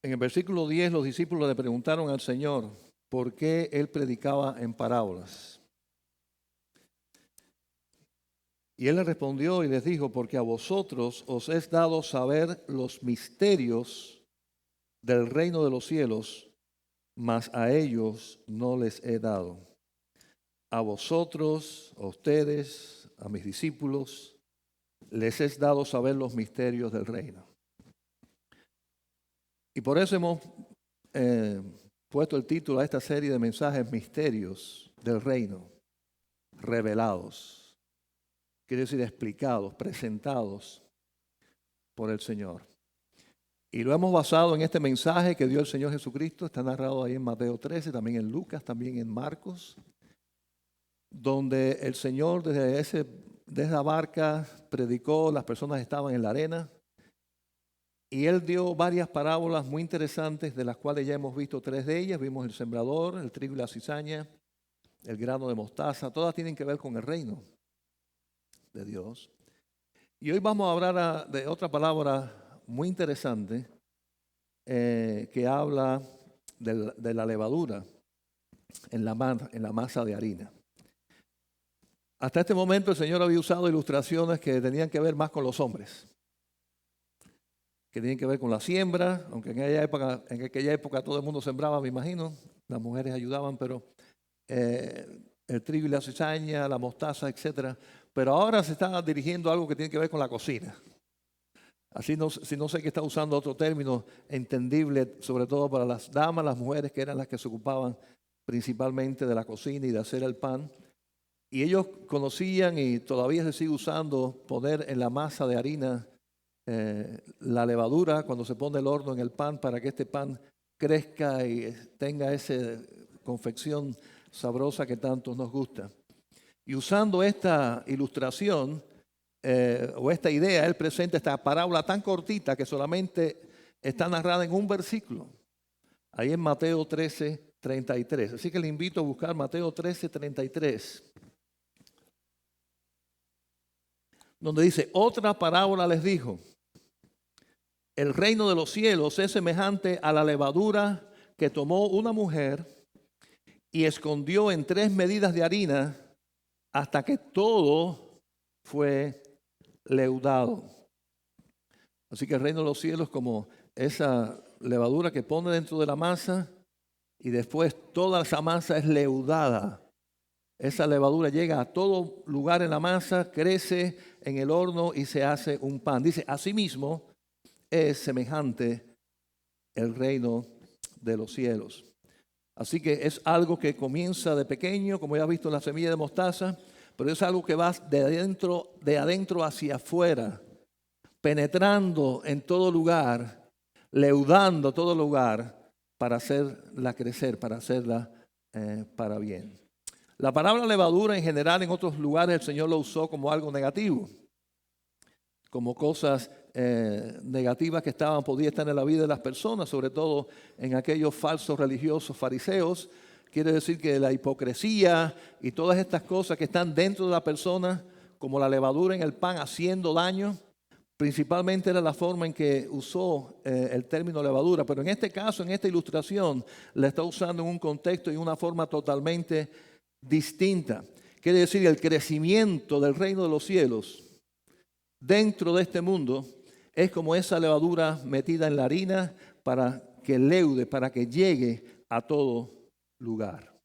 En el versículo 10 los discípulos le preguntaron al Señor por qué Él predicaba en parábolas. Y Él les respondió y les dijo, porque a vosotros os es dado saber los misterios del reino de los cielos, mas a ellos no les he dado. A vosotros, a ustedes, a mis discípulos, les es dado saber los misterios del reino. Y por eso hemos puesto el título a esta serie de mensajes, Misterios del Reino, revelados. Quiere decir explicados, presentados por el Señor. Y lo hemos basado en este mensaje que dio el Señor Jesucristo. Está narrado ahí en Mateo 13, también en Lucas, también en Marcos, donde el Señor desde esa barca predicó, las personas estaban en la arena. Y Él dio varias parábolas muy interesantes, de las cuales ya hemos visto 3 de ellas. Vimos el sembrador, el trigo y la cizaña, el grano de mostaza. Todas tienen que ver con el reino de Dios. Y hoy vamos a hablar de otra palabra muy interesante que habla de la levadura en la masa de harina. Hasta este momento el Señor había usado ilustraciones que tenían que ver más con los hombres, que tienen que ver con la siembra, aunque en aquella época todo el mundo sembraba, me imagino, las mujeres ayudaban, pero el trigo y la cizaña, la mostaza, etcétera. Pero ahora se está dirigiendo a algo que tiene que ver con la cocina. Así si no sé que está usando otro término entendible, sobre todo para las damas, las mujeres que eran las que se ocupaban principalmente de la cocina y de hacer el pan. Y ellos conocían, y todavía se sigue usando, poner en la masa de harina la levadura cuando se pone el horno en el pan para que este pan crezca y tenga esa confección sabrosa que tanto nos gusta. Y usando esta ilustración o esta idea, Él presenta esta parábola tan cortita que solamente está narrada en un versículo, ahí en Mateo 13, 33. Así que le invito a buscar Mateo 13, 33. Donde dice, otra parábola les dijo, el reino de los cielos es semejante a la levadura que tomó una mujer y escondió en 3 medidas de harina hasta que todo fue leudado. Así que el reino de los cielos es como esa levadura que pone dentro de la masa y después toda esa masa es leudada. Esa levadura llega a todo lugar en la masa, crece en el horno y se hace un pan. Dice, asimismo es semejante el reino de los cielos. Así que es algo que comienza de pequeño, como ya has visto en la semilla de mostaza, pero es algo que va de adentro hacia afuera, penetrando en todo lugar, leudando todo lugar para hacerla crecer, para hacerla para bien. La palabra levadura en general en otros lugares el Señor lo usó como algo negativo, como cosas negativas que podían estar en la vida de las personas, sobre todo en aquellos falsos religiosos fariseos. Quiere decir que la hipocresía y todas estas cosas que están dentro de la persona, como la levadura en el pan haciendo daño, principalmente era la forma en que usó el término levadura. Pero en este caso, en esta ilustración, la está usando en un contexto y una forma totalmente distinta. Quiere decir el crecimiento del reino de los cielos dentro de este mundo es como esa levadura metida en la harina para que leude, para que llegue a todo lugar.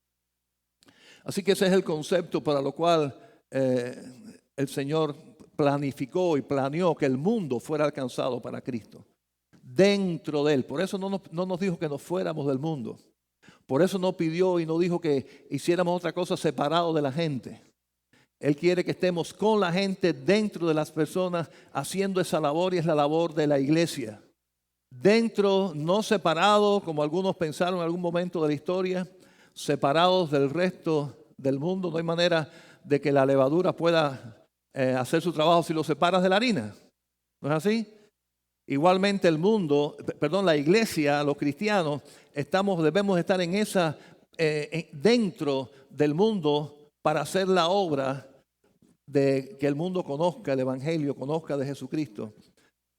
Así que ese es el concepto para lo cual el Señor planificó y planeó que el mundo fuera alcanzado para Cristo. Dentro de Él. Por eso no nos dijo que nos fuéramos del mundo. Por eso no pidió y no dijo que hiciéramos otra cosa separado de la gente. Él quiere que estemos con la gente, dentro de las personas, haciendo esa labor, y es la labor de la iglesia. Dentro, no separado, como algunos pensaron en algún momento de la historia, separados del resto del mundo. No hay manera de que la levadura pueda hacer su trabajo si lo separas de la harina. ¿No es así? Igualmente la iglesia, los cristianos, debemos estar dentro del mundo para hacer la obra de que el mundo conozca el Evangelio, conozca de Jesucristo,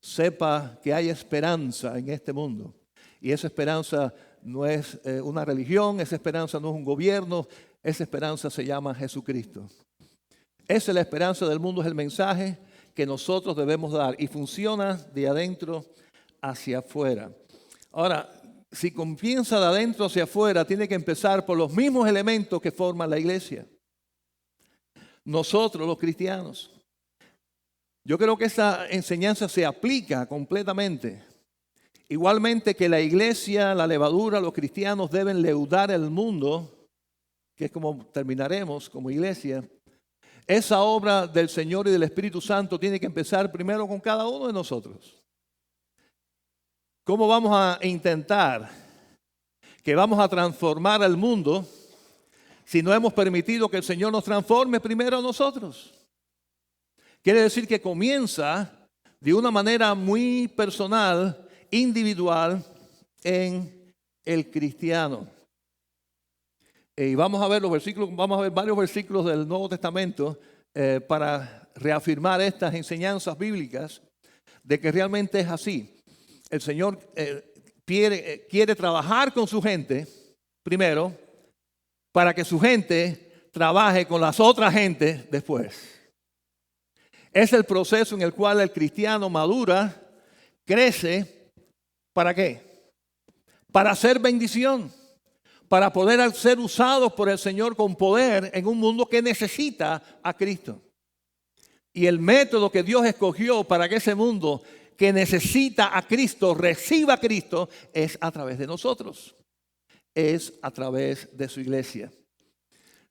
sepa que hay esperanza en este mundo. Y esa esperanza no es una religión, esa esperanza no es un gobierno, esa esperanza se llama Jesucristo. Esa es la esperanza del mundo, es el mensaje que nosotros debemos dar y funciona de adentro hacia afuera. Ahora, si comienza de adentro hacia afuera, tiene que empezar por los mismos elementos que forman la iglesia. Nosotros, los cristianos. Yo creo que esa enseñanza se aplica completamente. Igualmente que la iglesia, la levadura, los cristianos deben leudar el mundo, que es como terminaremos como iglesia. Esa obra del Señor y del Espíritu Santo tiene que empezar primero con cada uno de nosotros. ¿Cómo vamos a intentar que vamos a transformar al mundo si no hemos permitido que el Señor nos transforme primero a nosotros? Quiere decir que comienza de una manera muy personal, individual, en el cristiano. Y vamos a ver varios versículos del Nuevo Testamento para reafirmar estas enseñanzas bíblicas de que realmente es así. El Señor quiere trabajar con su gente primero para que su gente trabaje con las otras gentes después. Es el proceso en el cual el cristiano madura, crece. ¿Para qué? Para hacer bendición, para poder ser usados por el Señor con poder en un mundo que necesita a Cristo. Y el método que Dios escogió para que ese mundo que necesita a Cristo reciba a Cristo es a través de nosotros, es a través de su iglesia.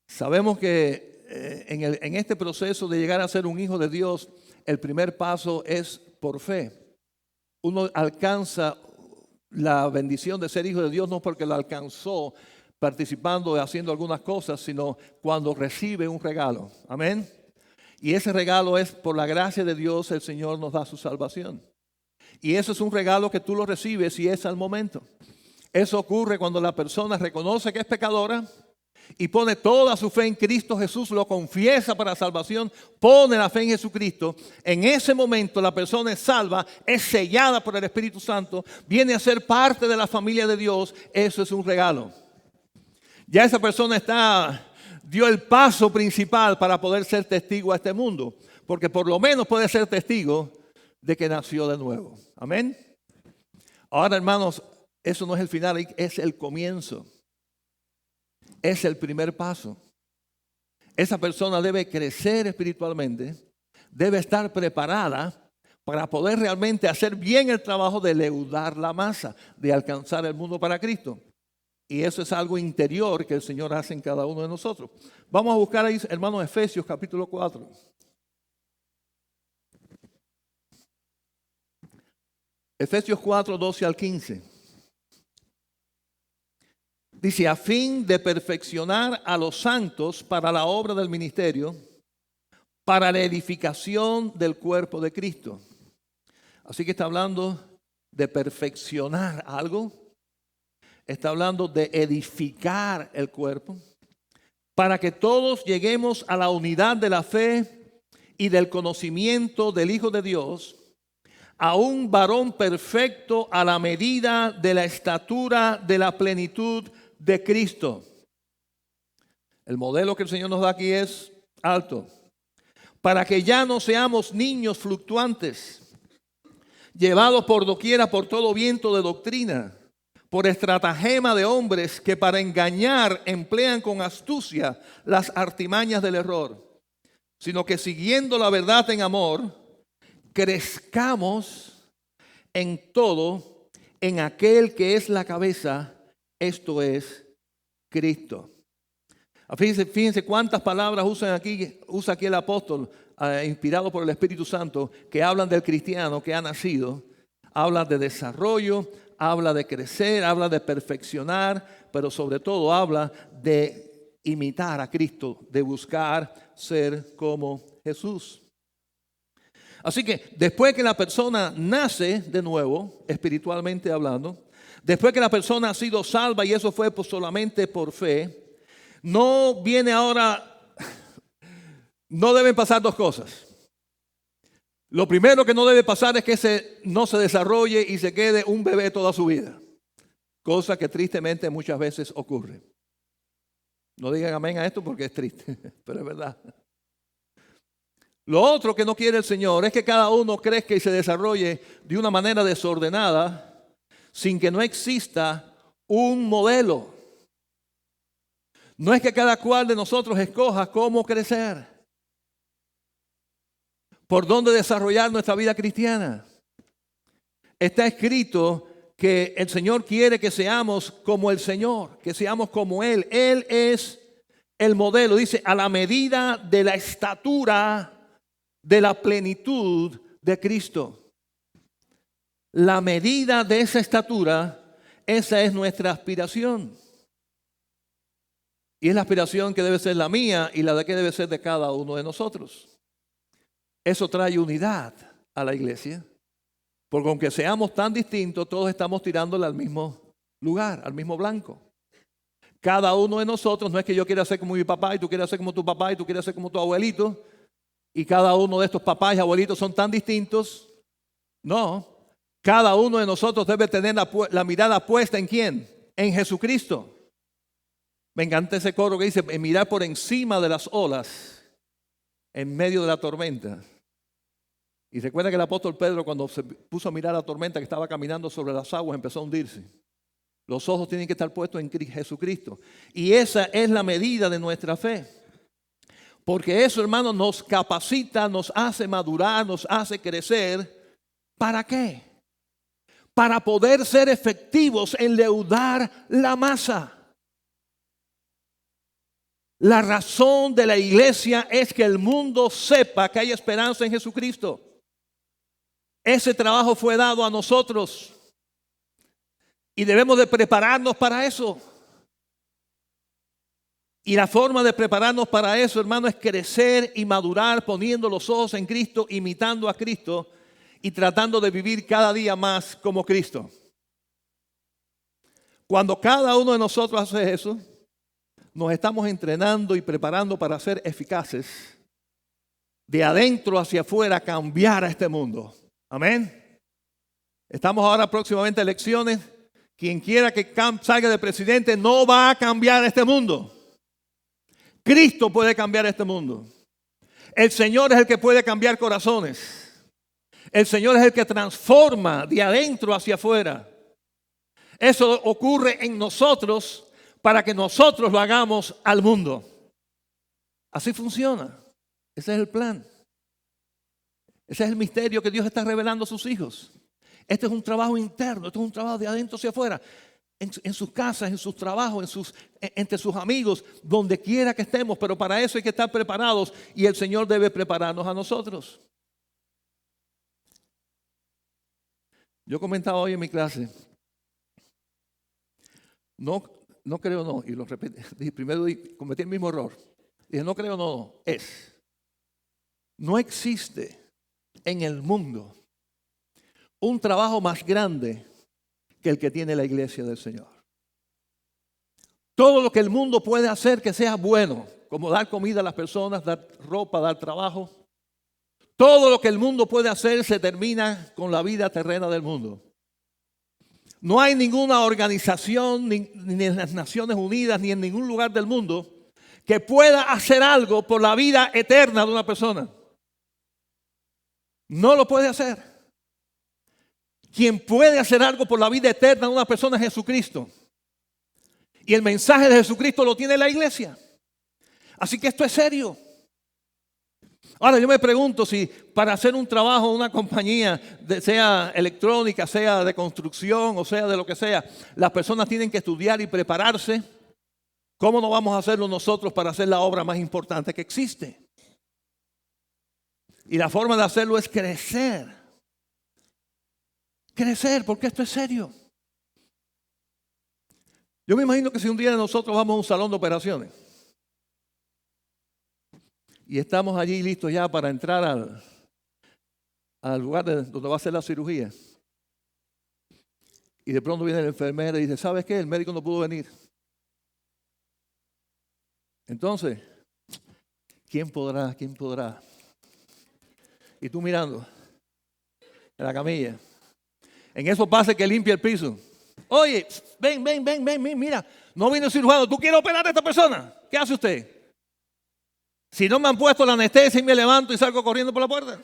Sabemos que en este proceso de llegar a ser un hijo de Dios, el primer paso es por fe. Uno alcanza la bendición de ser hijo de Dios no porque lo alcanzó participando y haciendo algunas cosas, sino cuando recibe un regalo. Amén. Y ese regalo es por la gracia de Dios, el Señor nos da su salvación. Y eso es un regalo que tú lo recibes y es al momento. Eso ocurre cuando la persona reconoce que es pecadora y pone toda su fe en Cristo Jesús, lo confiesa para salvación, pone la fe en Jesucristo. En ese momento la persona es salva, es sellada por el Espíritu Santo, viene a ser parte de la familia de Dios. Eso es un regalo. Ya esa persona dio el paso principal para poder ser testigo a este mundo, porque por lo menos puede ser testigo de que nació de nuevo. Amén. Ahora, hermanos, eso no es el final, es el comienzo. Es el primer paso. Esa persona debe crecer espiritualmente, debe estar preparada para poder realmente hacer bien el trabajo de leudar la masa, de alcanzar el mundo para Cristo. Y eso es algo interior que el Señor hace en cada uno de nosotros. Vamos a buscar ahí, hermanos, Efesios capítulo 4. Efesios 4, 12 al 15. Dice, a fin de perfeccionar a los santos para la obra del ministerio, para la edificación del cuerpo de Cristo. Así que está hablando de perfeccionar algo. Está hablando de edificar el cuerpo, para que todos lleguemos a la unidad de la fe y del conocimiento del Hijo de Dios, a un varón perfecto a la medida de la estatura de la plenitud de Cristo. El modelo que el Señor nos da aquí es alto. Para que ya no seamos niños fluctuantes, llevados por doquiera por todo viento de doctrina, por estratagema de hombres que para engañar emplean con astucia las artimañas del error, sino que siguiendo la verdad en amor, crezcamos en todo en aquel que es la cabeza, esto es Cristo. Fíjense cuántas palabras usa aquí el apóstol, inspirado por el Espíritu Santo, que hablan del cristiano que ha nacido. Habla de desarrollo, habla de crecer, habla de perfeccionar, pero sobre todo habla de imitar a Cristo, de buscar ser como Jesús. Así que después que la persona nace de nuevo, espiritualmente hablando, después que la persona ha sido salva y eso fue solamente por fe, no viene ahora, no deben pasar dos cosas. Lo primero que no debe pasar es que no se desarrolle y se quede un bebé toda su vida. cosa que tristemente muchas veces ocurre. No digan amén a esto porque es triste, pero es verdad. Lo otro que no quiere el Señor es que cada uno crezca y se desarrolle de una manera desordenada sin que no exista un modelo. No es que cada cual de nosotros escoja cómo crecer, por dónde desarrollar nuestra vida cristiana. Está escrito que el Señor quiere que seamos como el Señor, que seamos como Él. Él es el modelo, dice, a la medida de la estatura de la plenitud de Cristo. La medida de esa estatura, esa es nuestra aspiración. Y es la aspiración que debe ser la mía y la de que debe ser de cada uno de nosotros. Eso trae unidad a la iglesia. Porque aunque seamos tan distintos, todos estamos tirándole al mismo lugar, al mismo blanco. Cada uno de nosotros, no es que yo quiera ser como mi papá y tú quieras ser como tu papá y tú quieras ser como tu abuelito, y cada uno de estos papás y abuelitos son tan distintos. No, cada uno de nosotros debe tener la mirada puesta ¿en quién? En Jesucristo. Me encanta ese coro que dice, mirar por encima de las olas, en medio de la tormenta. Y recuerda que el apóstol Pedro, cuando se puso a mirar la tormenta que estaba caminando sobre las aguas, empezó a hundirse. Los ojos tienen que estar puestos en Jesucristo. Y esa es la medida de nuestra fe. Porque eso, hermanos, nos capacita, nos hace madurar, nos hace crecer. ¿Para qué? Para poder ser efectivos en leudar la masa. La razón de la iglesia es que el mundo sepa que hay esperanza en Jesucristo. Ese trabajo fue dado a nosotros y debemos de prepararnos para eso. Y la forma de prepararnos para eso, hermano, es crecer y madurar poniendo los ojos en Cristo, imitando a Cristo y tratando de vivir cada día más como Cristo. Cuando cada uno de nosotros hace eso, nos estamos entrenando y preparando para ser eficaces de adentro hacia afuera, cambiar a este mundo. Amén. Estamos ahora próximamente a elecciones. Quien quiera que salga de presidente no va a cambiar este mundo. Cristo puede cambiar este mundo. El Señor es el que puede cambiar corazones. El Señor es el que transforma de adentro hacia afuera. Eso ocurre en nosotros para que nosotros lo hagamos al mundo. Así funciona. Ese es el plan. Ese es el misterio que Dios está revelando a sus hijos. Este es un trabajo interno, este es un trabajo de adentro hacia afuera. En sus casas, en sus trabajos, entre sus amigos, donde quiera que estemos. Pero para eso hay que estar preparados y el Señor debe prepararnos a nosotros. Yo comentaba hoy en mi clase. No creo no, y lo repetí. Primero cometí el mismo error. Dije no creo no, es. No existe en el mundo un trabajo más grande que el que tiene la iglesia del Señor. Todo lo que el mundo puede hacer que sea bueno, como dar comida a las personas, dar ropa, dar trabajo, todo lo que el mundo puede hacer se termina con la vida terrena del mundo. No hay ninguna organización, ni en las Naciones Unidas, ni en ningún lugar del mundo, que pueda hacer algo por la vida eterna de una persona. No lo puede hacer. Quien puede hacer algo por la vida eterna de una persona es Jesucristo. Y el mensaje de Jesucristo lo tiene la iglesia. Así que esto es serio. Ahora yo me pregunto si para hacer un trabajo en una compañía, sea electrónica, sea de construcción o sea de lo que sea, las personas tienen que estudiar y prepararse. ¿Cómo no vamos a hacerlo nosotros para hacer la obra más importante que existe? Y la forma de hacerlo es crecer. Crecer, porque esto es serio. Yo me imagino que si un día nosotros vamos a un salón de operaciones y estamos allí listos ya para entrar al lugar donde va a ser la cirugía, y de pronto viene la enfermera y dice, ¿sabes qué? El médico no pudo venir. Entonces, ¿quién podrá? ¿Quién podrá? Y tú mirando en la camilla. En eso pasa que limpia el piso. Oye, ven, mira, no vino el cirujano, ¿tú quieres operar a esta persona? ¿Qué hace usted? Si no me han puesto la anestesia y me levanto y salgo corriendo por la puerta.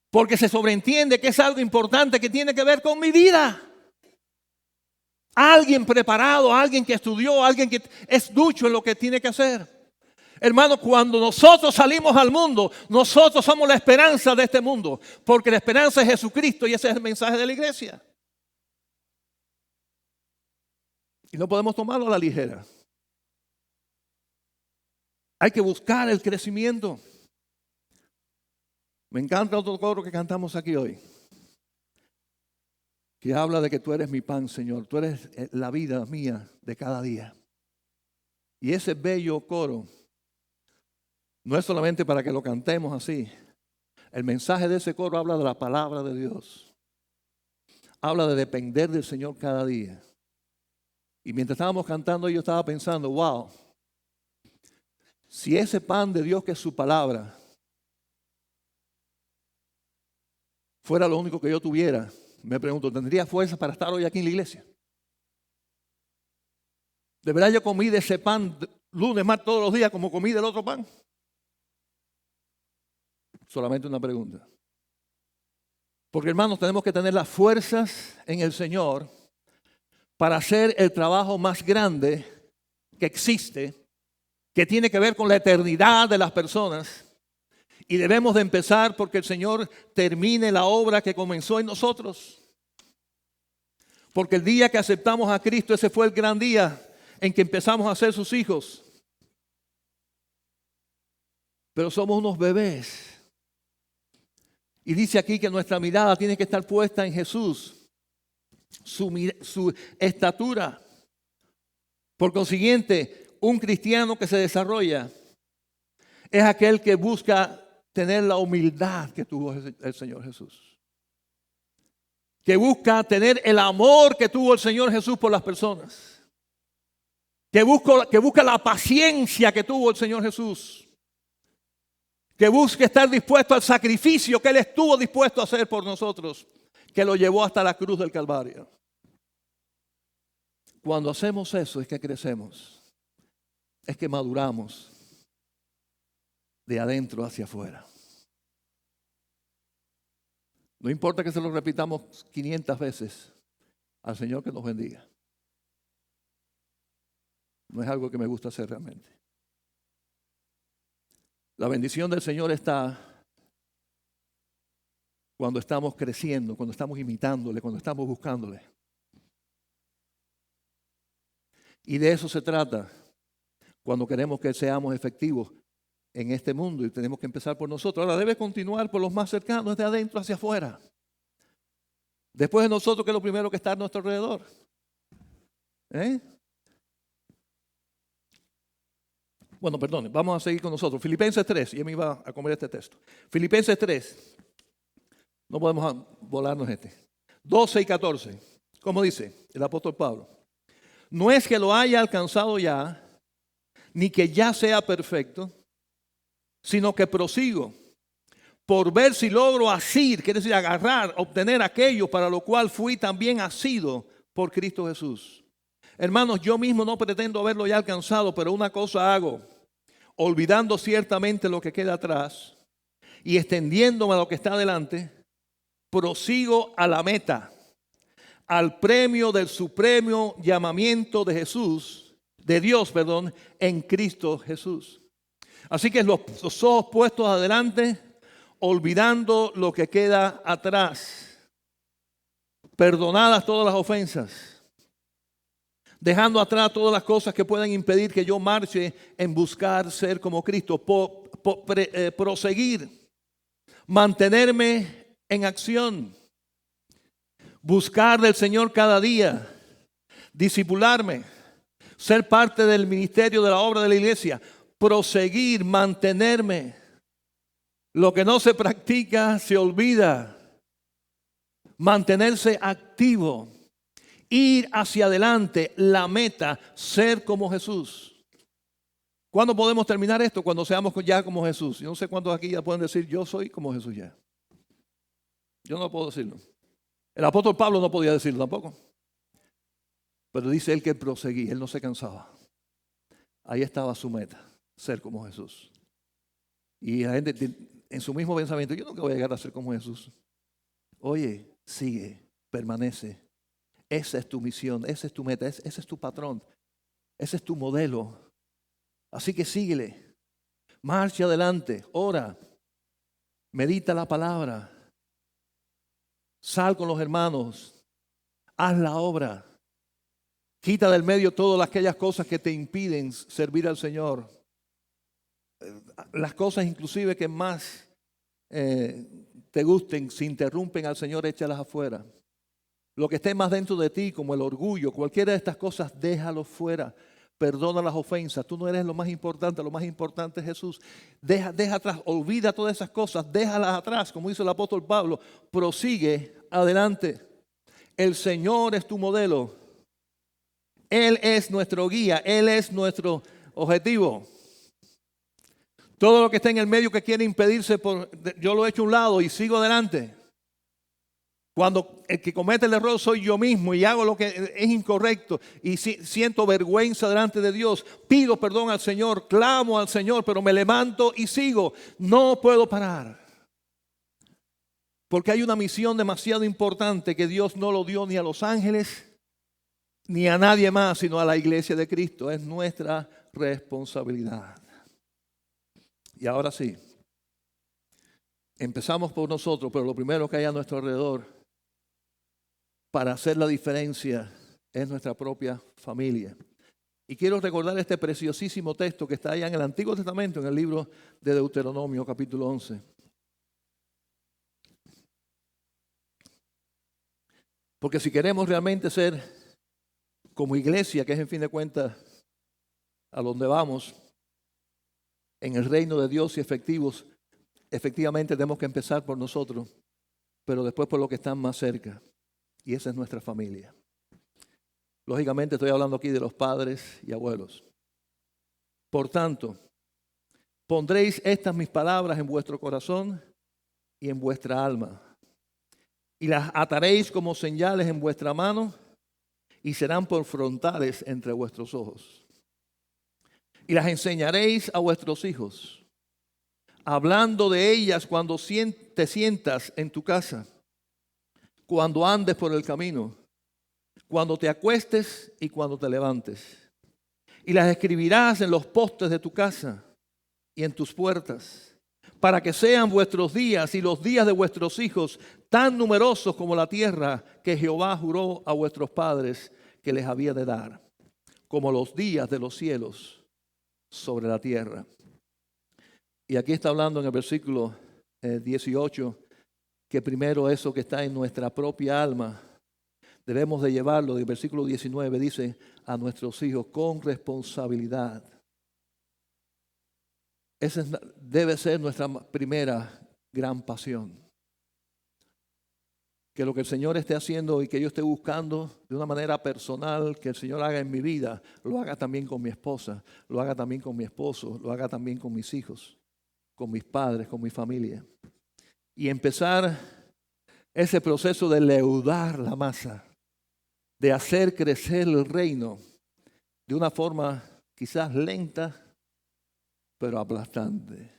Porque se sobreentiende que es algo importante que tiene que ver con mi vida. Alguien preparado, alguien que estudió, alguien que es ducho en lo que tiene que hacer. Hermano, cuando nosotros salimos al mundo, nosotros somos la esperanza de este mundo. Porque la esperanza es Jesucristo y ese es el mensaje de la iglesia. Y no podemos tomarlo a la ligera. Hay que buscar el crecimiento. Me encanta otro coro que cantamos aquí hoy, que habla de que tú eres mi pan, Señor. Tú eres la vida mía de cada día. Y ese bello coro no es solamente para que lo cantemos así. El mensaje de ese coro habla de la palabra de Dios. Habla de depender del Señor cada día. Y mientras estábamos cantando, yo estaba pensando, wow, si ese pan de Dios que es su palabra fuera lo único que yo tuviera, me pregunto, ¿tendría fuerza para estar hoy aquí en la iglesia? ¿De verdad yo comí de ese pan lunes, martes, todos los días como comí del otro pan? Solamente una pregunta. Porque hermanos, tenemos que tener las fuerzas en el Señor para hacer el trabajo más grande que existe, que tiene que ver con la eternidad de las personas. Y debemos de empezar porque el Señor termine la obra que comenzó en nosotros. Porque el día que aceptamos a Cristo, ese fue el gran día en que empezamos a ser sus hijos. Pero somos unos bebés. Y dice aquí que nuestra mirada tiene que estar puesta en Jesús, su estatura. Por consiguiente, un cristiano que se desarrolla es aquel que busca tener la humildad que tuvo el Señor Jesús. Que busca tener el amor que tuvo el Señor Jesús por las personas. Que busca la paciencia que tuvo el Señor Jesús. Que busca estar dispuesto al sacrificio que Él estuvo dispuesto a hacer por nosotros. Que lo llevó hasta la cruz del Calvario. Cuando hacemos eso es que crecemos. Es que maduramos de adentro hacia afuera. No importa que se lo repitamos 500 veces al Señor, que nos bendiga. No es algo que me gusta hacer realmente. La bendición del Señor está cuando estamos creciendo, cuando estamos imitándole, cuando estamos buscándole. Y de eso se trata cuando queremos que seamos efectivos en este mundo, y tenemos que empezar por nosotros. Ahora debe continuar por los más cercanos, de adentro hacia afuera. Después de nosotros, que es lo primero que está a nuestro alrededor. Bueno, perdón, vamos a seguir con nosotros. Filipenses 3, y me iba a comer este texto. Filipenses 3, no podemos volarnos 12 y 14. ¿Cómo dice el apóstol Pablo? No es que lo haya alcanzado ya, ni que ya sea perfecto, sino que prosigo por ver si logro asir, quiere decir agarrar, obtener aquello para lo cual fui también asido por Cristo Jesús. Hermanos, yo mismo no pretendo haberlo ya alcanzado, pero una cosa hago, olvidando ciertamente lo que queda atrás y extendiéndome a lo que está adelante, prosigo a la meta, al premio del supremo llamamiento de Dios, en Cristo Jesús. Así que los ojos puestos adelante, olvidando lo que queda atrás, perdonadas todas las ofensas, dejando atrás todas las cosas que puedan impedir que yo marche en buscar ser como Cristo, proseguir, mantenerme en acción, buscar del Señor cada día, discipularme, ser parte del ministerio de la obra de la iglesia, proseguir, mantenerme. Lo que no se practica se olvida. Mantenerse activo, ir hacia adelante, la meta, ser como Jesús. ¿Cuándo podemos terminar esto? Cuando seamos ya como Jesús. Yo no sé cuántos aquí ya pueden decir, yo soy como Jesús ya. Yo no puedo decirlo. El apóstol Pablo no podía decirlo tampoco. Pero dice él que proseguía, él no se cansaba. Ahí estaba su meta, ser como Jesús. Y la gente en su mismo pensamiento, yo nunca voy a llegar a ser como Jesús. Oye, sigue, permanece. Esa es tu misión, esa es tu meta, ese es tu patrón, ese es tu modelo. Así que síguele, marcha adelante, ora, medita la palabra, sal con los hermanos, haz la obra, quita del medio todas aquellas cosas que te impiden servir al Señor. Las cosas inclusive que más te gusten, si interrumpen al Señor, échalas afuera. Lo que esté más dentro de ti, como el orgullo, cualquiera de estas cosas, déjalo fuera. Perdona las ofensas. Tú no eres lo más importante es Jesús. Deja atrás, olvida todas esas cosas, déjalas atrás, como dice el apóstol Pablo. Prosigue adelante. El Señor es tu modelo. Él es nuestro guía, Él es nuestro objetivo. Todo lo que está en el medio que quiere impedirse, yo lo echo a un lado y sigo adelante. Cuando el que comete el error soy yo mismo y hago lo que es incorrecto y siento vergüenza delante de Dios, pido perdón al Señor, clamo al Señor, pero me levanto y sigo. No puedo parar. Porque hay una misión demasiado importante que Dios no lo dio ni a los ángeles ni a nadie más, sino a la iglesia de Cristo. Es nuestra responsabilidad. Y ahora sí, empezamos por nosotros, pero lo primero que hay a nuestro alrededor para hacer la diferencia es nuestra propia familia. Y quiero recordar este preciosísimo texto que está allá en el Antiguo Testamento, en el libro de Deuteronomio, capítulo 11. Porque si queremos realmente ser como iglesia, que es en fin de cuentas a donde vamos, en el reino de Dios y efectivamente tenemos que empezar por nosotros, pero después por los que están más cerca. Y esa es nuestra familia. Lógicamente estoy hablando aquí de los padres y abuelos. Por tanto, pondréis estas mis palabras en vuestro corazón y en vuestra alma, y las ataréis como señales en vuestra mano, y serán por frontales entre vuestros ojos. Y las enseñaréis a vuestros hijos, hablando de ellas cuando te sientas en tu casa, cuando andes por el camino, cuando te acuestes y cuando te levantes. Y las escribirás en los postes de tu casa y en tus puertas, para que sean vuestros días y los días de vuestros hijos tan numerosos como la tierra que Jehová juró a vuestros padres que les había de dar, como los días de los cielos sobre la tierra. Y aquí está hablando en el versículo 18, que primero eso que está en nuestra propia alma, debemos de llevarlo. El versículo 19 dice a nuestros hijos con responsabilidad. Esa debe ser nuestra primera gran pasión. Que lo que el Señor esté haciendo y que yo esté buscando de una manera personal, que el Señor haga en mi vida, lo haga también con mi esposa, lo haga también con mi esposo, lo haga también con mis hijos, con mis padres, con mi familia. Y empezar ese proceso de leudar la masa, de hacer crecer el reino de una forma quizás lenta, pero aplastante.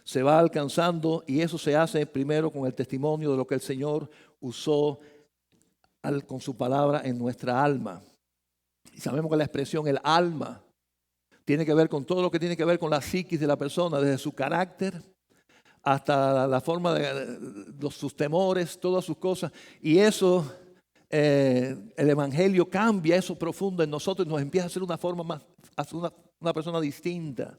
Se va alcanzando y eso se hace primero con el testimonio de lo que el Señor usó con su palabra en nuestra alma. Y sabemos que la expresión el alma tiene que ver con todo lo que tiene que ver con la psiquis de la persona, desde su carácter hasta la forma de sus temores, todas sus cosas. Y eso, el Evangelio cambia eso profundo en nosotros y nos empieza a hacer una forma más, una persona distinta,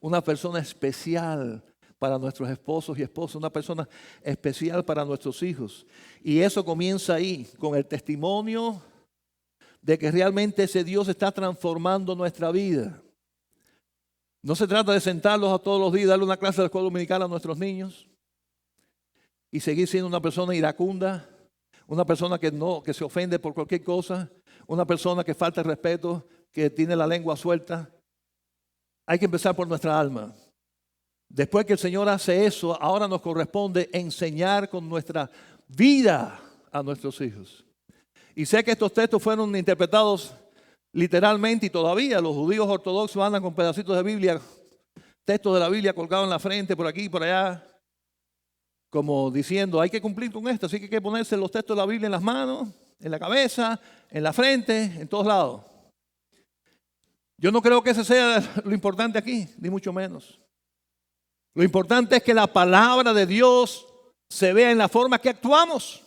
una persona especial para nuestros esposos y esposas, una persona especial para nuestros hijos. Y eso comienza ahí, con el testimonio de que realmente ese Dios está transformando nuestra vida. No se trata de sentarlos a todos los días y darle una clase de escuela dominical a nuestros niños y seguir siendo una persona iracunda, una persona que se ofende por cualquier cosa, una persona que falta el respeto, que tiene la lengua suelta. Hay que empezar por nuestra alma. Después que el Señor hace eso, ahora nos corresponde enseñar con nuestra vida a nuestros hijos. Y sé que estos textos fueron interpretados literalmente y todavía los judíos ortodoxos andan con pedacitos de Biblia, textos de la Biblia colgados en la frente, por aquí y por allá, como diciendo, hay que cumplir con esto, así que hay que ponerse los textos de la Biblia en las manos, en la cabeza, en la frente, en todos lados. Yo no creo que ese sea lo importante aquí, ni mucho menos. Lo importante es que la palabra de Dios se vea en la forma que actuamos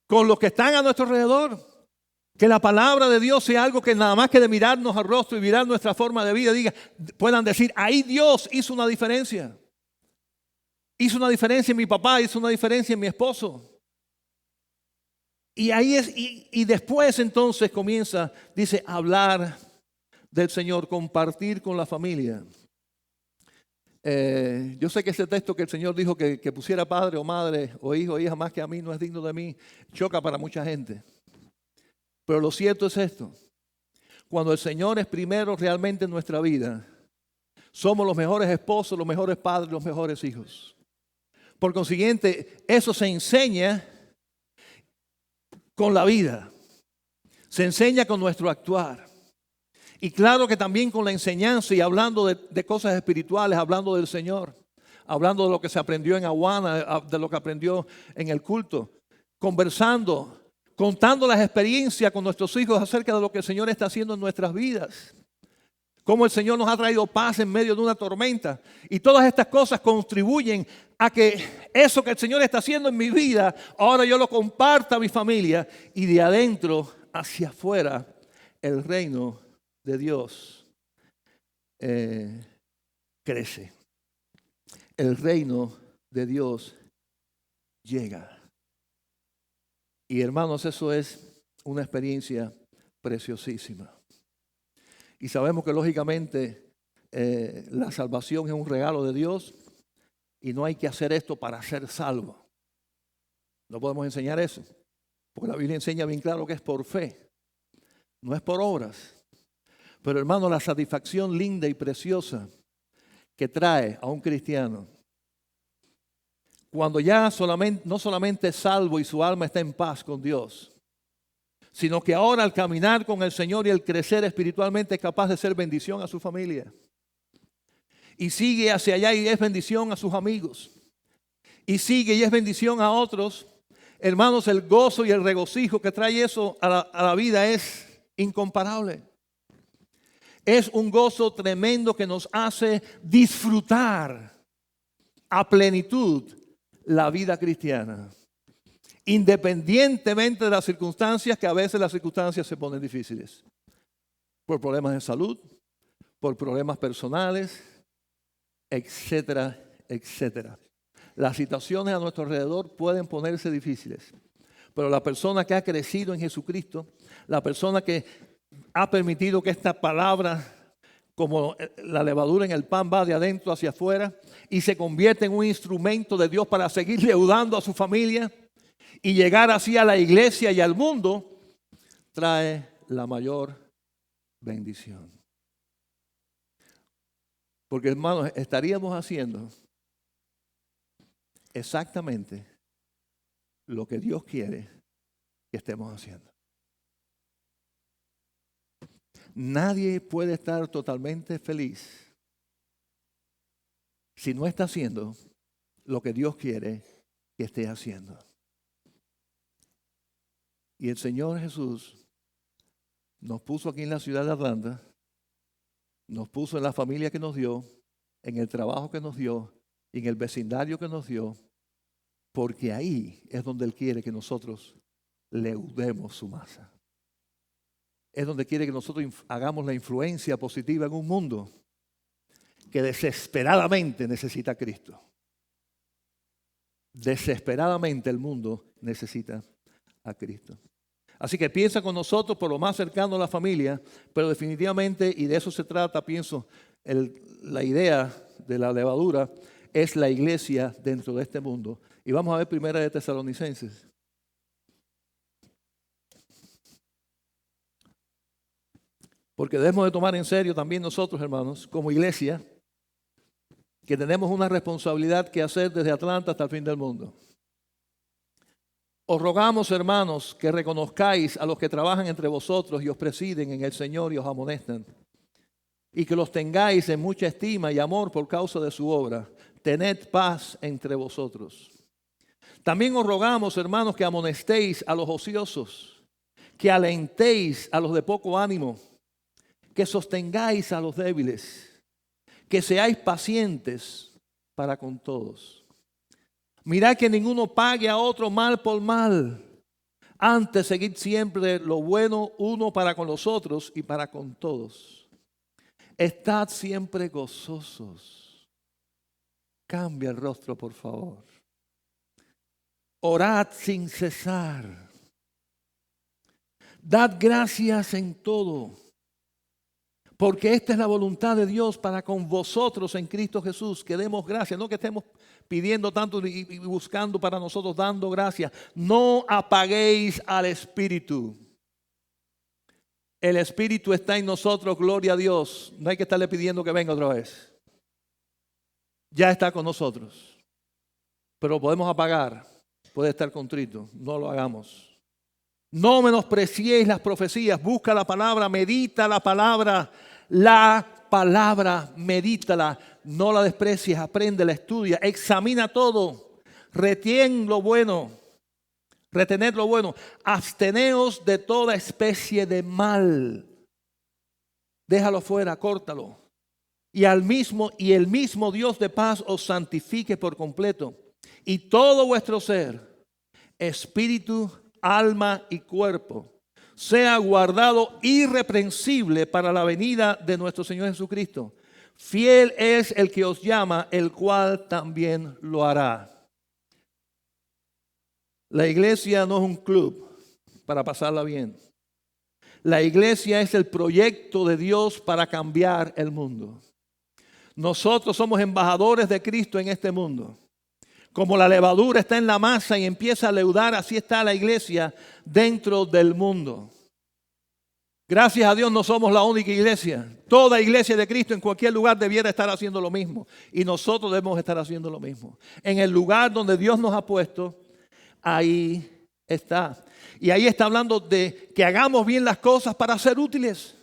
con los que están a nuestro alrededor. Que la palabra de Dios sea algo que nada más que de mirarnos al rostro y mirar nuestra forma de vida, puedan decir, ahí Dios hizo una diferencia. Hizo una diferencia en mi papá, hizo una diferencia en mi esposo. Y ahí es, y después entonces comienza, dice, hablar del Señor, compartir con la familia. Yo sé que ese texto que el Señor dijo que pusiera padre o madre o hijo o hija más que a mí no es digno de mí, choca para mucha gente. Pero lo cierto es esto, cuando el Señor es primero realmente en nuestra vida, somos los mejores esposos, los mejores padres, los mejores hijos. Por consiguiente, eso se enseña con la vida, se enseña con nuestro actuar. Y claro que también con la enseñanza y hablando de cosas espirituales, hablando del Señor, hablando de lo que se aprendió en Aguana, de lo que aprendió en el culto, conversando, contando las experiencias con nuestros hijos acerca de lo que el Señor está haciendo en nuestras vidas. Cómo el Señor nos ha traído paz en medio de una tormenta. Y todas estas cosas contribuyen a que eso que el Señor está haciendo en mi vida, ahora yo lo comparta a mi familia y de adentro hacia afuera el reino de Dios crece. El reino de Dios llega. Y hermanos, eso es una experiencia preciosísima. Y sabemos que lógicamente la salvación es un regalo de Dios y no hay que hacer esto para ser salvo. No podemos enseñar eso, porque la Biblia enseña bien claro que es por fe, no es por obras. Pero hermano, la satisfacción linda y preciosa que trae a un cristiano, cuando ya no solamente es salvo y su alma está en paz con Dios, sino que ahora al caminar con el Señor y al crecer espiritualmente es capaz de ser bendición a su familia. Y sigue hacia allá y es bendición a sus amigos. Y sigue y es bendición a otros. Hermanos, el gozo y el regocijo que trae eso a la vida es incomparable. Es un gozo tremendo que nos hace disfrutar a plenitud la vida cristiana. Independientemente de las circunstancias, que a veces las circunstancias se ponen difíciles. Por problemas de salud, por problemas personales, etcétera, etcétera. Las situaciones a nuestro alrededor pueden ponerse difíciles. Pero la persona que ha crecido en Jesucristo, la persona que ha permitido que esta palabra, como la levadura en el pan, va de adentro hacia afuera y se convierte en un instrumento de Dios para seguir leudando a su familia y llegar así a la iglesia y al mundo, trae la mayor bendición. Porque hermanos, estaríamos haciendo exactamente lo que Dios quiere que estemos haciendo. Nadie puede estar totalmente feliz si no está haciendo lo que Dios quiere que esté haciendo. Y el Señor Jesús nos puso aquí en la ciudad de Atlanta, nos puso en la familia que nos dio, en el trabajo que nos dio, en el vecindario que nos dio, porque ahí es donde Él quiere que nosotros leudemos su masa. Es donde quiere que nosotros hagamos la influencia positiva en un mundo que desesperadamente necesita a Cristo. Desesperadamente el mundo necesita a Cristo. Así que piensa con nosotros por lo más cercano a la familia, pero definitivamente, y de eso se trata, pienso, la idea de la levadura es la iglesia dentro de este mundo. Y vamos a ver Primera de Tesalonicenses. Porque debemos de tomar en serio también nosotros, hermanos, como iglesia, que tenemos una responsabilidad que hacer desde Atlanta hasta el fin del mundo. Os rogamos, hermanos, que reconozcáis a los que trabajan entre vosotros y os presiden en el Señor y os amonestan, y que los tengáis en mucha estima y amor por causa de su obra. Tened paz entre vosotros. También os rogamos, hermanos, que amonestéis a los ociosos, que alentéis a los de poco ánimo, que sostengáis a los débiles, que seáis pacientes para con todos. Mirad que ninguno pague a otro mal por mal. Antes, seguid siempre lo bueno uno para con los otros y para con todos. Estad siempre gozosos. Cambia el rostro, por favor. Orad sin cesar. Dad gracias en todo, porque esta es la voluntad de Dios para con vosotros en Cristo Jesús, que demos gracias, no que estemos pidiendo tanto y buscando para nosotros, dando gracias. No apaguéis al Espíritu. El Espíritu está en nosotros, gloria a Dios. No hay que estarle pidiendo que venga otra vez. Ya está con nosotros. Pero lo podemos apagar, puede estar contrito, no lo hagamos. No menospreciéis las profecías, busca la palabra, medita la palabra, medítala, no la desprecies, apréndela, estudia, examina todo, retén lo bueno, retened lo bueno, absteneos de toda especie de mal, déjalo fuera, córtalo, y el mismo Dios de paz os santifique por completo, y todo vuestro ser, espíritu, alma y cuerpo, sea guardado irreprensible para la venida de nuestro Señor Jesucristo. Fiel es el que os llama, el cual también lo hará. La iglesia no es un club para pasarla bien. La iglesia es el proyecto de Dios para cambiar el mundo. Nosotros somos embajadores de Cristo en este mundo. Como la levadura está en la masa y empieza a leudar, así está la iglesia dentro del mundo. Gracias a Dios no somos la única iglesia. Toda iglesia de Cristo en cualquier lugar debiera estar haciendo lo mismo. Y nosotros debemos estar haciendo lo mismo. En el lugar donde Dios nos ha puesto, ahí está. Y ahí está hablando de que hagamos bien las cosas para ser útiles.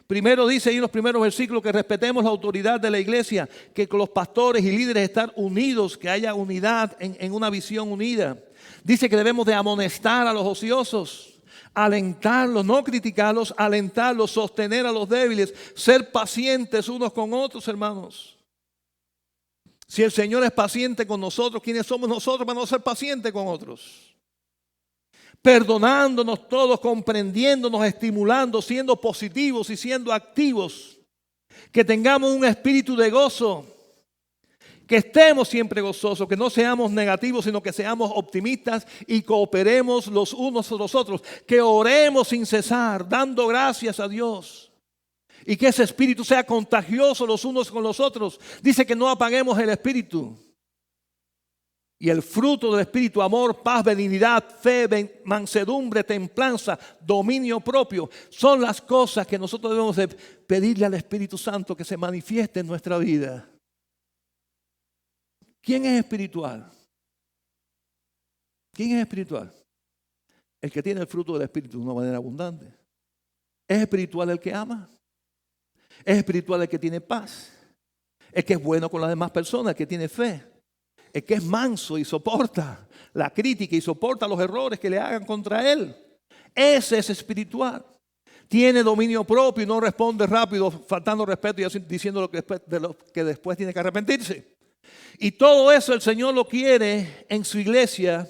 Primero dice ahí en los primeros versículos que respetemos la autoridad de la iglesia, que con los pastores y líderes estar unidos, que haya unidad en una visión unida. Dice que debemos de amonestar a los ociosos, alentarlos, no criticarlos, alentarlos, sostener a los débiles, ser pacientes unos con otros, hermanos. Si el Señor es paciente con nosotros, ¿quiénes somos nosotros para no ser pacientes con otros? Perdonándonos todos, comprendiéndonos, estimulando, siendo positivos y siendo activos. Que tengamos un espíritu de gozo. Que estemos siempre gozosos, que no seamos negativos, sino que seamos optimistas y cooperemos los unos con los otros. Que oremos sin cesar, dando gracias a Dios. Y que ese espíritu sea contagioso los unos con los otros. Dice que no apaguemos el espíritu. Y el fruto del Espíritu, amor, paz, benignidad, fe, mansedumbre, templanza, dominio propio, son las cosas que nosotros debemos de pedirle al Espíritu Santo que se manifieste en nuestra vida. ¿Quién es espiritual? ¿Quién es espiritual? El que tiene el fruto del Espíritu de una manera abundante. ¿Es espiritual el que ama? ¿Es espiritual el que tiene paz? El que es bueno con las demás personas, el que tiene fe. El que es manso y soporta la crítica y soporta los errores que le hagan contra él. Ese es espiritual. Tiene dominio propio y no responde rápido, faltando respeto y diciendo lo que después tiene que arrepentirse. Y todo eso el Señor lo quiere en su iglesia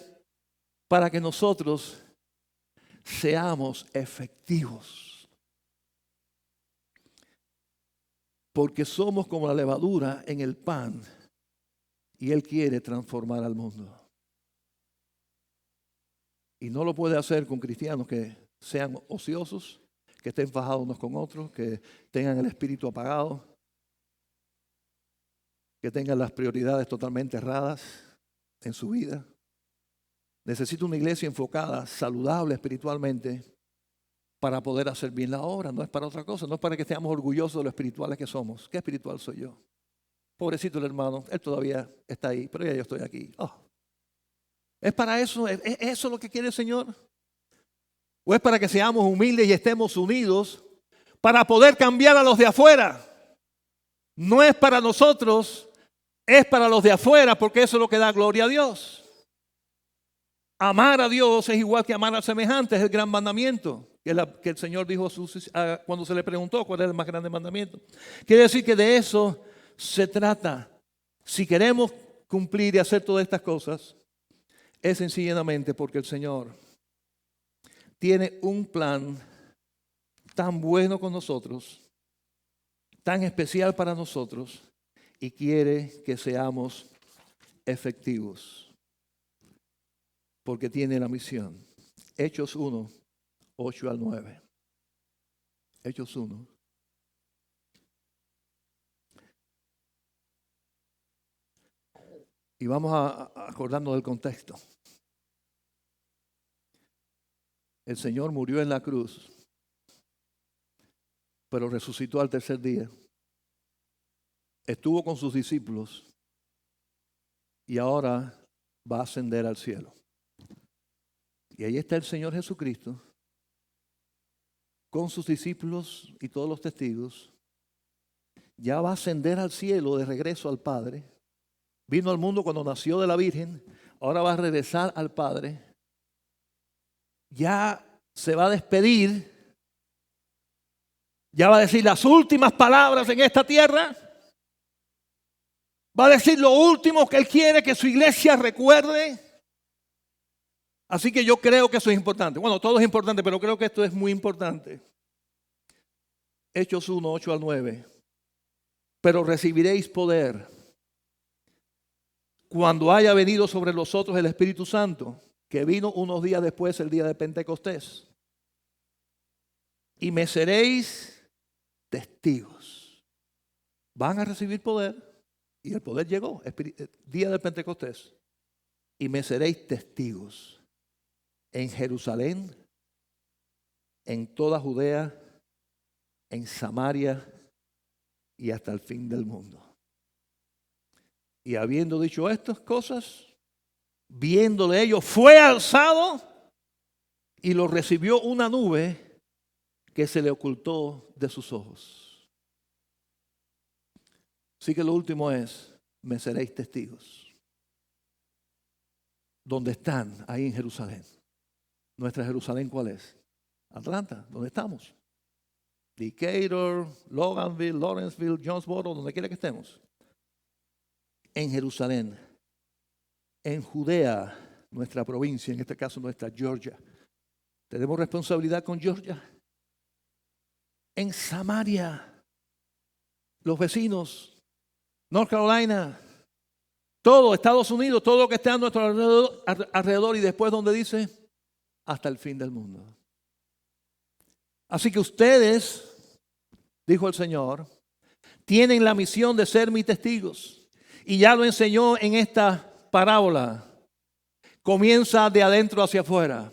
para que nosotros seamos efectivos. Porque somos como la levadura en el pan. Y Él quiere transformar al mundo. Y no lo puede hacer con cristianos que sean ociosos, que estén fajados unos con otros, que tengan el espíritu apagado, que tengan las prioridades totalmente erradas en su vida. Necesita una iglesia enfocada, saludable espiritualmente, para poder hacer bien la obra. No es para otra cosa, no es para que estemos orgullosos de lo espirituales que somos. ¿Qué espiritual soy yo? Pobrecito el hermano, él todavía está ahí, pero ya yo estoy aquí. ¿Es para eso? ¿Es eso lo que quiere el Señor? ¿O es para que seamos humildes y estemos unidos para poder cambiar a los de afuera? No es para nosotros, es para los de afuera, porque eso es lo que da gloria a Dios. Amar a Dios es igual que amar al semejante, es el gran mandamiento que el Señor dijo cuando se le preguntó cuál era el más grande mandamiento. Quiere decir que de eso se trata. Si queremos cumplir y hacer todas estas cosas, es sencillamente porque el Señor tiene un plan tan bueno con nosotros, tan especial para nosotros, y quiere que seamos efectivos, porque tiene la misión. Hechos 1, 8 al 9. Hechos 1. Y vamos a acordarnos del contexto. El Señor murió en la cruz, pero resucitó al tercer día. Estuvo con sus discípulos y ahora va a ascender al cielo. Y ahí está el Señor Jesucristo con sus discípulos y todos los testigos. Ya va a ascender al cielo de regreso al Padre. Vino al mundo cuando nació de la Virgen, ahora va a regresar al Padre. Ya se va a despedir, ya va a decir las últimas palabras en esta tierra. Va a decir lo último que Él quiere que su iglesia recuerde. Así que yo creo que eso es importante. Bueno, todo es importante, pero creo que esto es muy importante. Hechos 1, 8 al 9. Pero recibiréis poder cuando haya venido sobre vosotros el Espíritu Santo, que vino unos días después, el día de Pentecostés. Y me seréis testigos. Van a recibir poder. Y el poder llegó, día del Pentecostés. Y me seréis testigos en Jerusalén, en toda Judea, en Samaria y hasta el fin del mundo. Y habiendo dicho estas cosas, viéndole ellos, fue alzado y lo recibió una nube que se le ocultó de sus ojos. Así que lo último es, me seréis testigos. ¿Dónde están? Ahí en Jerusalén. ¿Nuestra Jerusalén cuál es? Atlanta, ¿dónde estamos? Decatur, Loganville, Lawrenceville, Jonesboro, donde quiera que estemos. En Jerusalén, en Judea, nuestra provincia, en este caso nuestra Georgia. ¿Tenemos responsabilidad con Georgia? En Samaria, los vecinos, North Carolina, todo Estados Unidos, todo lo que está a nuestro alrededor y después donde dice, hasta el fin del mundo. Así que ustedes, dijo el Señor, tienen la misión de ser mis testigos. Y ya lo enseñó en esta parábola. Comienza de adentro hacia afuera.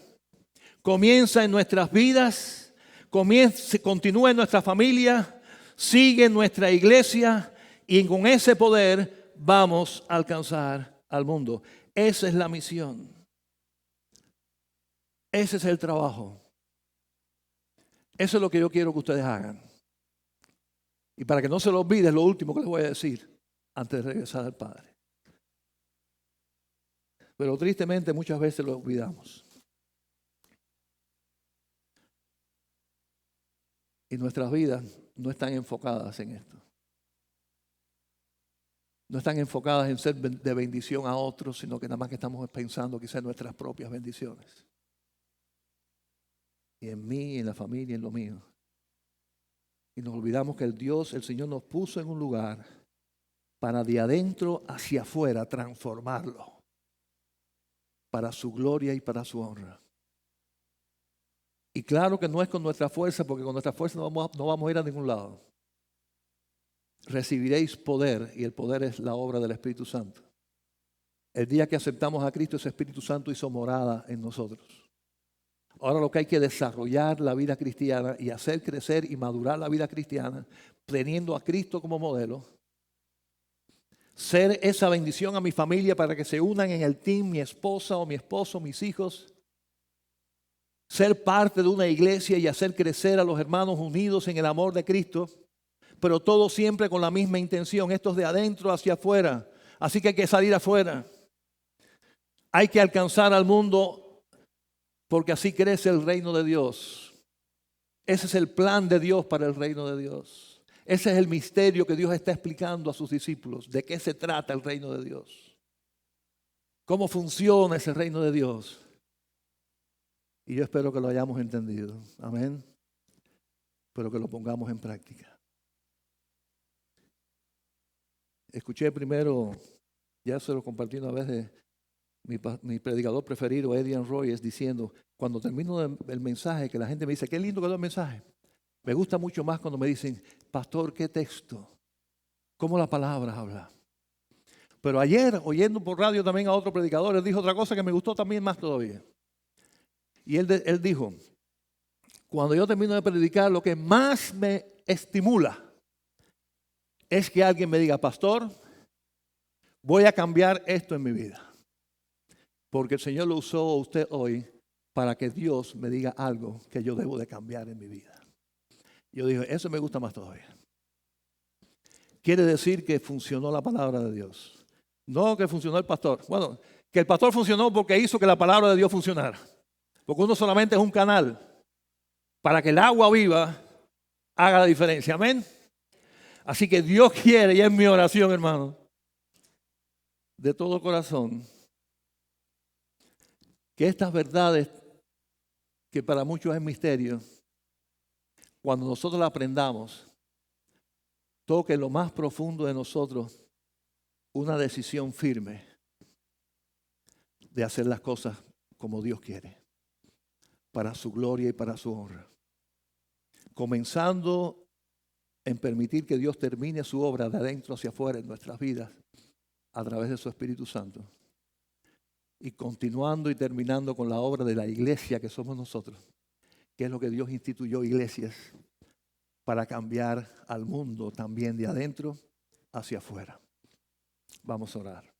Comienza en nuestras vidas. Continúa en nuestra familia. Sigue en nuestra iglesia. Y con ese poder vamos a alcanzar al mundo. Esa es la misión. Ese es el trabajo. Eso es lo que yo quiero que ustedes hagan. Y para que no se lo olvide, es lo último que les voy a decir antes de regresar al Padre. Pero tristemente muchas veces lo olvidamos. Y nuestras vidas no están enfocadas en esto. No están enfocadas en ser de bendición a otros, sino que nada más que estamos pensando quizás en nuestras propias bendiciones. Y en mí, en la familia, en lo mío. Y nos olvidamos que el Señor nos puso en un lugar para de adentro hacia afuera transformarlo. Para su gloria y para su honra. Y claro que no es con nuestra fuerza, porque con nuestra fuerza no vamos a ir a ningún lado. Recibiréis poder, y el poder es la obra del Espíritu Santo. El día que aceptamos a Cristo, ese Espíritu Santo hizo morada en nosotros. Ahora lo que hay que desarrollar la vida cristiana y hacer crecer y madurar la vida cristiana, teniendo a Cristo como modelo, ser esa bendición a mi familia para que se unan en el team, mi esposa o mi esposo, mis hijos. Ser parte de una iglesia y hacer crecer a los hermanos unidos en el amor de Cristo, pero todo siempre con la misma intención. Esto es de adentro hacia afuera. Así que hay que salir afuera. Hay que alcanzar al mundo porque así crece el reino de Dios. Ese es el plan de Dios para el reino de Dios. Ese es el misterio que Dios está explicando a sus discípulos. ¿De qué se trata el reino de Dios? ¿Cómo funciona ese reino de Dios? Y yo espero que lo hayamos entendido. Amén. Pero que lo pongamos en práctica. Escuché primero, ya se lo compartí una vez, de mi predicador preferido, Adrian Rogers, diciendo, cuando termino el mensaje, que la gente me dice, qué lindo quedó el mensaje. Me gusta mucho más cuando me dicen, pastor, qué texto, cómo la palabra habla. Pero ayer, oyendo por radio también a otro predicador, él dijo otra cosa que me gustó también más todavía. Y él dijo, cuando yo termino de predicar, lo que más me estimula es que alguien me diga, pastor, voy a cambiar esto en mi vida. Porque el Señor lo usó a usted hoy para que Dios me diga algo que yo debo de cambiar en mi vida. Yo dije, eso me gusta más todavía. Quiere decir que funcionó la palabra de Dios. No que funcionó el pastor. Bueno, que el pastor funcionó porque hizo que la palabra de Dios funcionara. Porque uno solamente es un canal para que el agua viva haga la diferencia. Amén. Así que Dios quiere, y es mi oración, hermano, de todo corazón, que estas verdades, que para muchos es misterio, cuando nosotros las aprendamos, toque lo más profundo de nosotros una decisión firme de hacer las cosas como Dios quiere, para su gloria y para su honra. Comenzando en permitir que Dios termine su obra de adentro hacia afuera en nuestras vidas a través de su Espíritu Santo. Y continuando y terminando con la obra de la iglesia que somos nosotros, que es lo que Dios instituyó, iglesias, para cambiar al mundo también de adentro hacia afuera. Vamos a orar.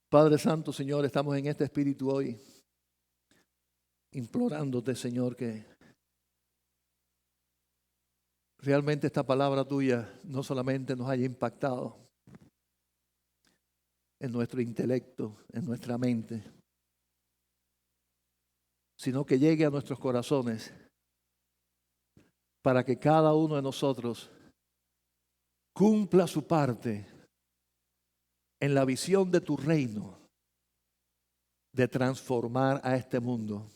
Padre Santo, Señor, estamos en este espíritu hoy, implorándote, Señor, que realmente esta palabra tuya no solamente nos haya impactado en nuestro intelecto, en nuestra mente, sino que llegue a nuestros corazones para que cada uno de nosotros cumpla su parte en la visión de tu reino, de transformar a este mundo,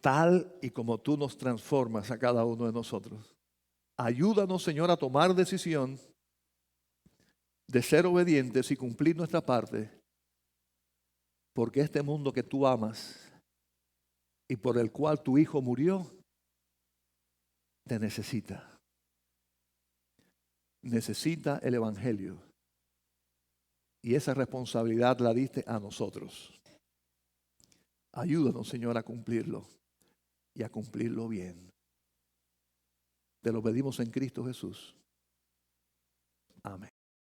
tal y como tú nos transformas a cada uno de nosotros. Ayúdanos, Señor, a tomar decisión de ser obedientes y cumplir nuestra parte, porque este mundo que tú amas y por el cual tu Hijo murió, te necesita. Necesita el Evangelio. Y esa responsabilidad la diste a nosotros. Ayúdanos, Señor, a cumplirlo y a cumplirlo bien. Te lo pedimos en Cristo Jesús. Amén.